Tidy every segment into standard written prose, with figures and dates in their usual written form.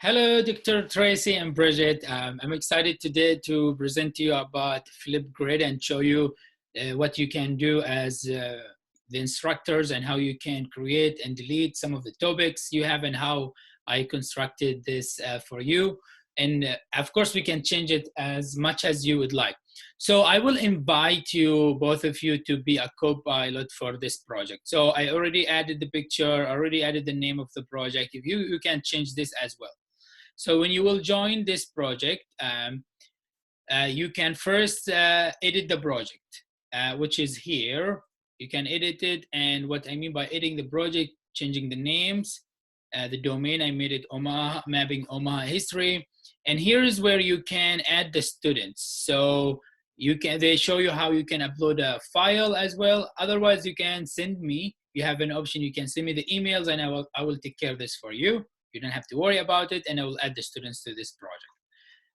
Hello, Dr. Tracy and Bridget. I'm excited today to present to you about Flipgrid and show you what you can do as the instructors and how you can create and delete some of the topics you have and how I constructed this for you. And of course, we can change it as much as you would like. So I will invite you, both of you, to be a co-pilot for this project. So I already added the picture, already added the name of the project. If you can change this as well. So when you will join this project, you can first edit the project, which is here. You can edit it, and what I mean by editing the project, changing the names, the domain, I made it Omaha, mapping Omaha history. And here is where you can add the students. So they show you how you can upload a file as well. Otherwise, you can send me, you have an option, you can send me the emails and I will take care of this for you. You don't have to worry about it, and I will add the students to this project.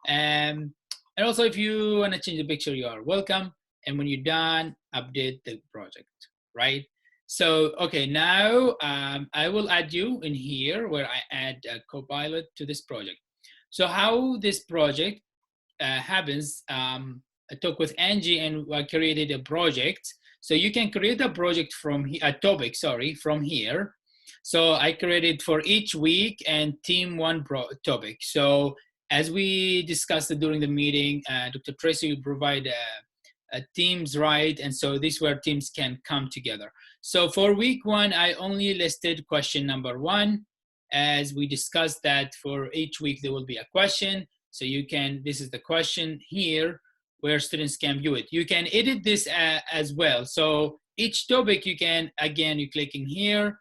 And also, if you want to change the picture, you are welcome. And when you're done, update the project, right? So, okay, now I will add you in here where I add a co-pilot to this project. So how this project happens, I talked with Angie and I created a project. So you can create a project from a topic, sorry, from here. So I created for each week and team one topic. So as we discussed during the meeting, Dr. Tracy will provide teams, right? And so this is where teams can come together. So for week one, I only listed question number 1. As we discussed that for each week, there will be a question. So you can, this is the question here where students can view it. You can edit this as well. So each topic you can, again, you're clicking here,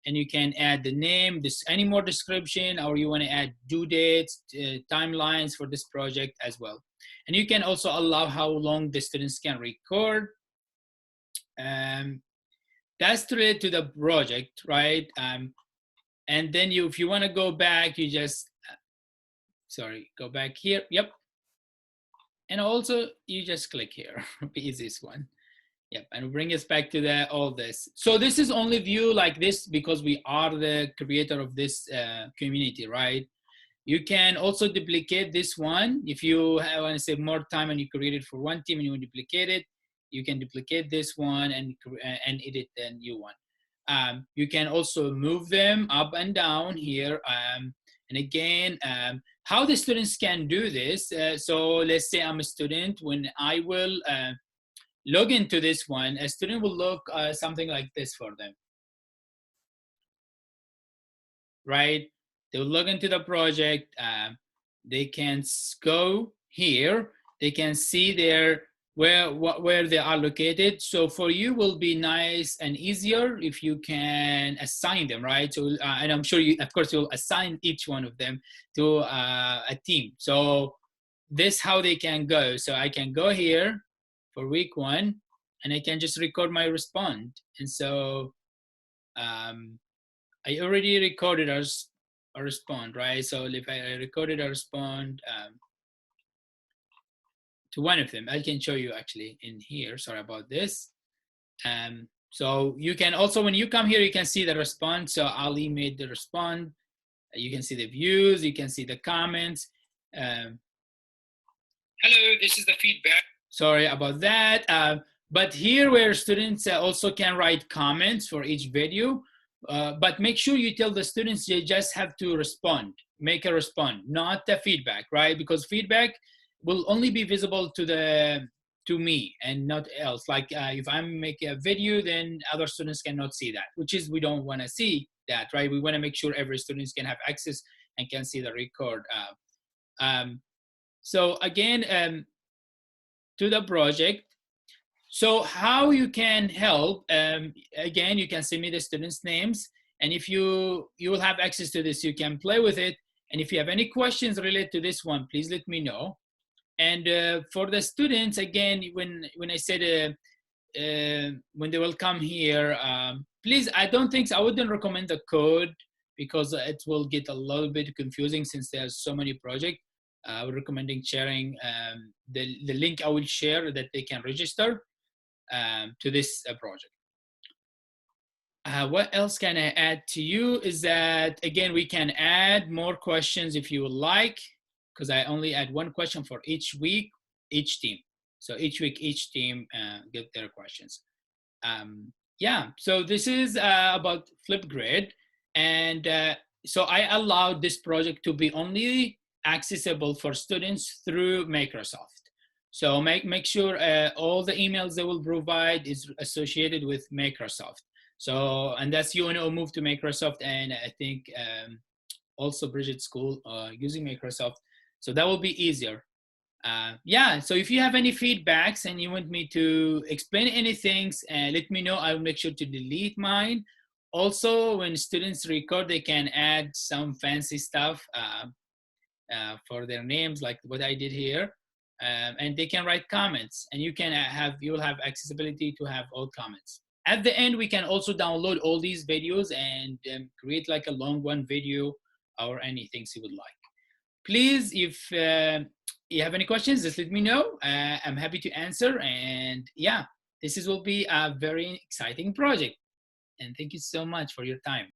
and you can add the name, any more description, or you want to add due dates, timelines for this project as well. And you can also allow how long the students can record. That's related to the project, right? And then if you want to go back, you just, go back here, yep. And also you just click here, the easiest one. Yep, and bring us back to all this. So this is only view like this because we are the creator of this community, right? You can also duplicate this one. If you want to save more time and you create it for one team and you want to duplicate it, you can duplicate this one and edit the new one. You can also move them up and down here. And again, how the students can do this. So let's say I'm a student. When I will log into this one, a student will look something like this for them, right? They will log into the project. They can go here. They can see where they are located. So for you will be nice and easier if you can assign them, right? So and I'm sure you, of course, you'll assign each one of them to a team. So this how they can go. So I can go here for week 1, and I can just record my respond. And so I already recorded a respond, right? So if I recorded a respond to one of them, I can show you actually in here. Sorry about this. So you can also, when you come here, you can see the response. So Ali made the respond. You can see the views. You can see the comments. Hello, this is the feedback. Sorry about that. But here where students also can write comments for each video, but make sure you tell the students they just have to respond, make a respond, not the feedback, right? Because feedback will only be visible to me and not else. Like if I'm making a video, then other students cannot see that, which is we don't want to see that, right? We want to make sure every student can have access and can see the record. So again, to the project. So how you can help, again, you can send me the students' names, and if you will have access to this, you can play with it. And if you have any questions related to this one, please let me know. And for the students, again, when I said when they will come here, please, I wouldn't recommend the code because it will get a little bit confusing since there's so many projects. We're recommending sharing the link I will share that they can register to this project. What else can I add to you is that, again, we can add more questions if you would like, because I only add one question for each week, each team. So each week, each team get their questions. Yeah, so this is about Flipgrid. And so I allowed this project to be only accessible for students through Microsoft. So make sure all the emails they will provide is associated with Microsoft. So, and that's UNO move to Microsoft, and I think also Bridget School using Microsoft. So that will be easier. Yeah, so if you have any feedbacks and you want me to explain anything, let me know. I'll make sure to delete mine. Also, when students record, they can add some fancy stuff for their names, like what I did here. And they can write comments, and you'll have accessibility to have all comments. At the end, we can also download all these videos and create like a long one video or anything you would like. Please, if you have any questions, just let me know. I'm happy to answer. And yeah, will be a very exciting project. And thank you so much for your time.